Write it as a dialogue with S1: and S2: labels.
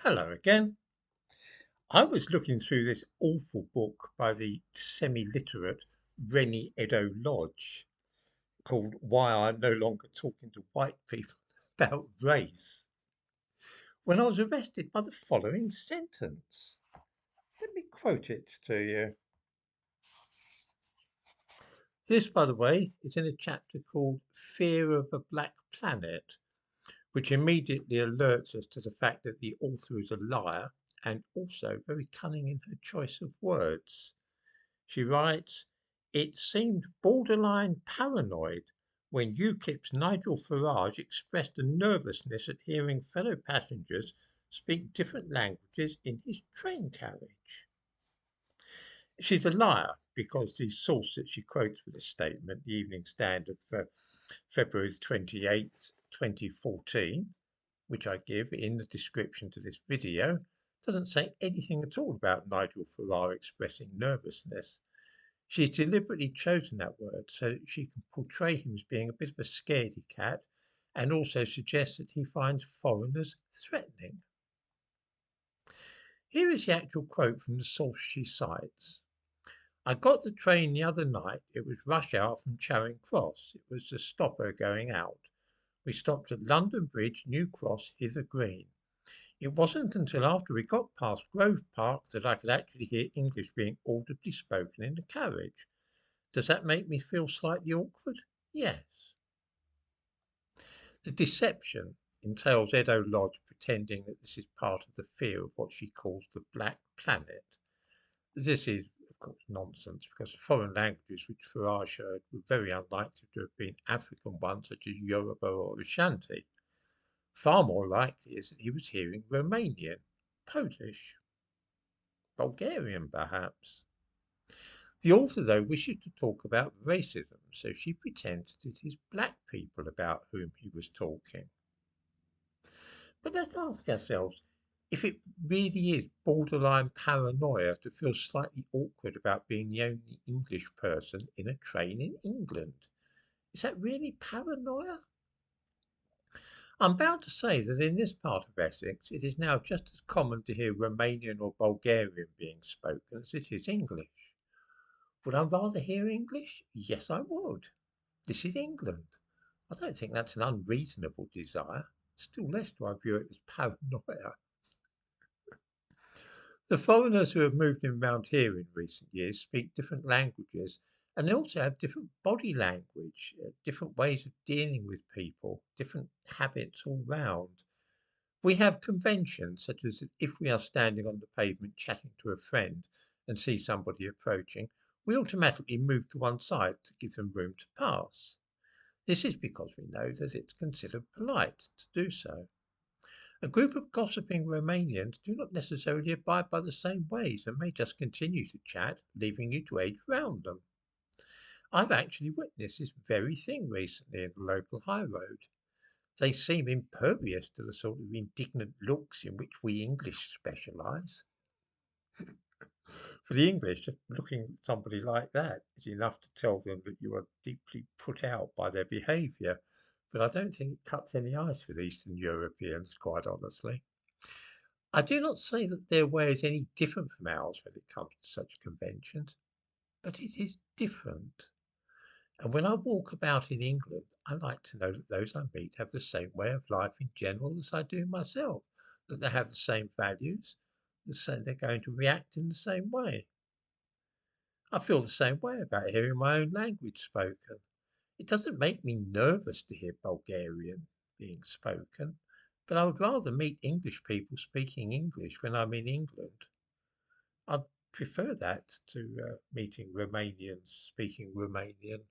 S1: Hello again. I was looking through this awful book by the semi-literate Rennie Edo Lodge called Why I'm No Longer Talking to White People About Race when I was arrested by the following sentence. Let me quote it to you. This, by the way, is in a chapter called Fear of a Black Planet, which immediately alerts us to the fact that the author is a liar and also very cunning in her choice of words. She writes, it seemed borderline paranoid when UKIP's Nigel Farage expressed a nervousness at hearing fellow passengers speak different languages in his train carriage. She's a liar because the source that she quotes for this statement, the Evening Standard for February 28th, 2014, which I give in the description to this video, doesn't say anything at all about Nigel Farage expressing nervousness. She's deliberately chosen that word so that she can portray him as being a bit of a scaredy cat and also suggest that he finds foreigners threatening. Here is the actual quote from the source she cites. I got the train the other night. It was rush hour from Charing Cross. It was the stopper going out. We stopped at London Bridge, New Cross, Hither Green. It wasn't until after we got past Grove Park that I could actually hear English being audibly spoken in the carriage. Does that make me feel slightly awkward? Yes. The deception entails Edo Lodge pretending that this is part of the fear of what she calls the Black Planet. This is, of course, nonsense because the foreign languages which Farage heard were very unlikely to have been African ones such as Yoruba or Ashanti. Far more likely is that he was hearing Romanian, Polish, Bulgarian perhaps. The author, though, wishes to talk about racism, so she pretends that it is black people about whom he was talking. But let's ask ourselves if it really is borderline paranoia to feel slightly awkward about being the only English person in a train in England. Is that really paranoia? I'm bound to say that in this part of Essex it is now just as common to hear Romanian or Bulgarian being spoken as it is English. Would I rather hear English? Yes, I would. This is England. I don't think that's an unreasonable desire. Still less do I view it as paranoia. The foreigners who have moved in round here in recent years speak different languages and they also have different body language, different ways of dealing with people, different habits all round. We have conventions such as if we are standing on the pavement chatting to a friend and see somebody approaching, we automatically move to one side to give them room to pass. This is because we know that it's considered polite to do so. A group of gossiping Romanians do not necessarily abide by the same ways and may just continue to chat, leaving you to edge round them. I've actually witnessed this very thing recently in the local high road. They seem impervious to the sort of indignant looks in which we English specialise. For the English, just looking at somebody like that is enough to tell them that you are deeply put out by their behaviour. But I don't think it cuts any ice with Eastern Europeans, quite honestly. I do not say that their way is any different from ours when it comes to such conventions, but it is different. And when I walk about in England, I like to know that those I meet have the same way of life in general as I do myself, that they have the same values, they're going to react in the same way. I feel the same way about hearing my own language spoken. It doesn't make me nervous to hear Bulgarian being spoken, but I would rather meet English people speaking English when I'm in England. I'd prefer that to meeting Romanians speaking Romanian